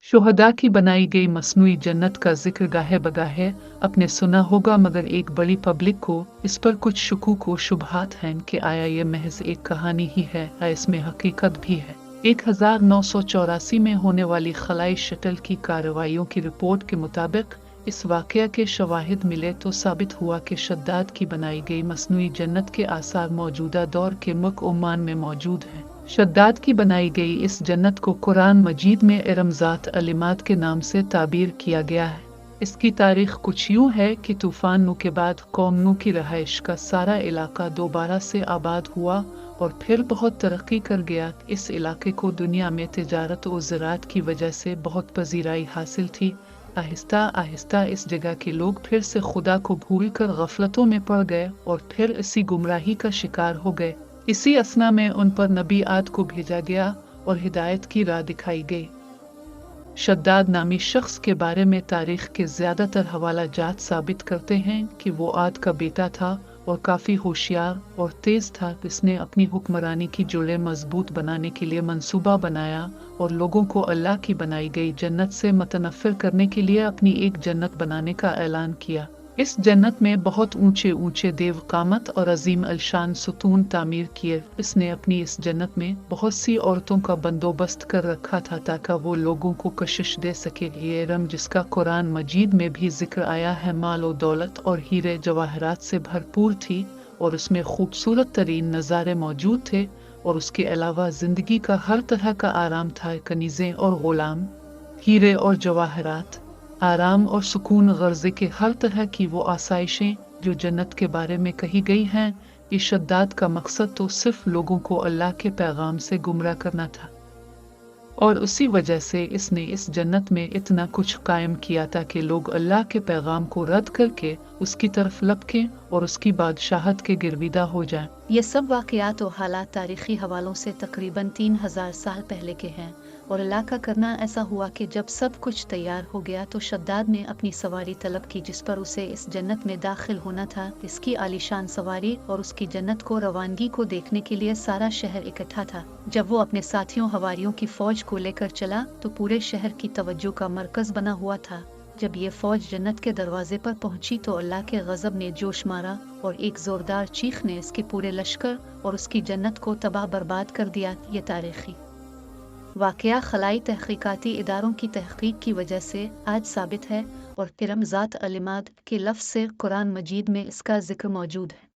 शुहदा की बनाई गई मस्नूई जन्नत का जिक्र गाहे बगाहे आपने सुना होगा, मगर एक बड़ी पब्लिक को इस पर कुछ शुकूक व शुबहात हैं कि आया ये महज एक कहानी ही है या इसमें हकीकत भी है। 1984 में होने वाली खलाई शटल की कार्रवाइयों की रिपोर्ट के मुताबिक इस वाकया के शवाहिद मिले तो साबित हुआ कि शद्दाद की बनाई गई मस्नूई जन्नत के आसार मौजूदा दौर के मुल्क ओमान में मौजूद हैं। शद्दाद की बनाई गई इस जन्नत को कुरान मजीद में इरमज़ात अलिमात के नाम से ताबीर किया गया है। इसकी तारीख कुछ यूँ है कि तूफान नू के बाद कौम नू की रहाइश का सारा इलाका दोबारा से आबाद हुआ और फिर बहुत तरक्की कर गया। इस इलाके को दुनिया में तिजारत और ज़राअत की वजह से बहुत पजीराई हासिल थी। आहिस्ता आहिस्ता इस जगह के लोग फिर से खुदा को भूल कर गफलतों में पड़ गए और फिर इसी गुमराही का शिकार हो गए। इसी असना में उन पर नबी आद को भेजा गया और हिदायत की राह दिखाई गई। शद्दाद नामी शख्स के बारे में तारीख के ज़्यादातर हवाला जात साबित करते हैं कि वो आद का बेटा था और काफ़ी होशियार और तेज़ था। इसने अपनी हुक्मरानी की जुड़ें मजबूत बनाने के लिए मंसूबा बनाया और लोगों को अल्लाह की बनाई गई जन्नत से मतनफ़िर करने के लिए अपनी एक जन्नत बनाने का ऐलान किया। इस जन्नत में बहुत ऊंचे ऊंचे देवकामत और अजीम अलशान सुतून तामीर किए। इसने अपनी इस जन्नत में बहुत सी औरतों का बंदोबस्त कर रखा था ताकि वो लोगों को कशिश दे सके। ये रम जिसका कुरान मजीद में भी जिक्र आया है, माल और दौलत और हीरे जवाहरात से भरपूर थी और उसमें खूबसूरत तरीन नज़ारे मौजूद थे और उसके अलावा ज़िंदगी का हर तरह का आराम था। कनीज़ें और गुलाम, हीरे और जवाहरात, आराम और सुकून, गर्ज़े के हर तरह की वो आसाइशें जो जन्नत के बारे में कही गई हैं। ये शद्दाद का मकसद तो सिर्फ लोगों को अल्लाह के पैगाम से गुमराह करना था और उसी वजह से इसने इस जन्नत में इतना कुछ कायम किया था कि लोग अल्लाह के पैगाम को रद्द करके उसकी तरफ लपकें और उसकी बादशाहत के गिरविदा हो जाएं। ये सब वाक़यात और हालात तारीख़ी हवालों से तकरीबन 3000 साल पहले के हैं और अल्लाह का करना ऐसा हुआ कि जब सब कुछ तैयार हो गया तो शद्दाद ने अपनी सवारी तलब की जिस पर उसे इस जन्नत में दाखिल होना था। इसकी आलीशान सवारी और उसकी जन्नत को रवानगी को देखने के लिए सारा शहर इकट्ठा था। जब वो अपने साथियों हवारियों की फौज को लेकर चला तो पूरे शहर की तवज्जो का मरकज बना हुआ था। जब ये फौज जन्नत के दरवाजे पर पहुंची तो अल्लाह के गजब ने जोश मारा और एक जोरदार चीख ने इसके पूरे लश्कर और उसकी जन्नत को तबाह बर्बाद कर दिया। ये तारीखी वाक़या खलाई तहकीकाती इदारों की तहकीक की वजह से आज साबित है और इरमज़ात अलिमात के लफ्ज़ से कुरान मजीद में इसका जिक्र मौजूद है।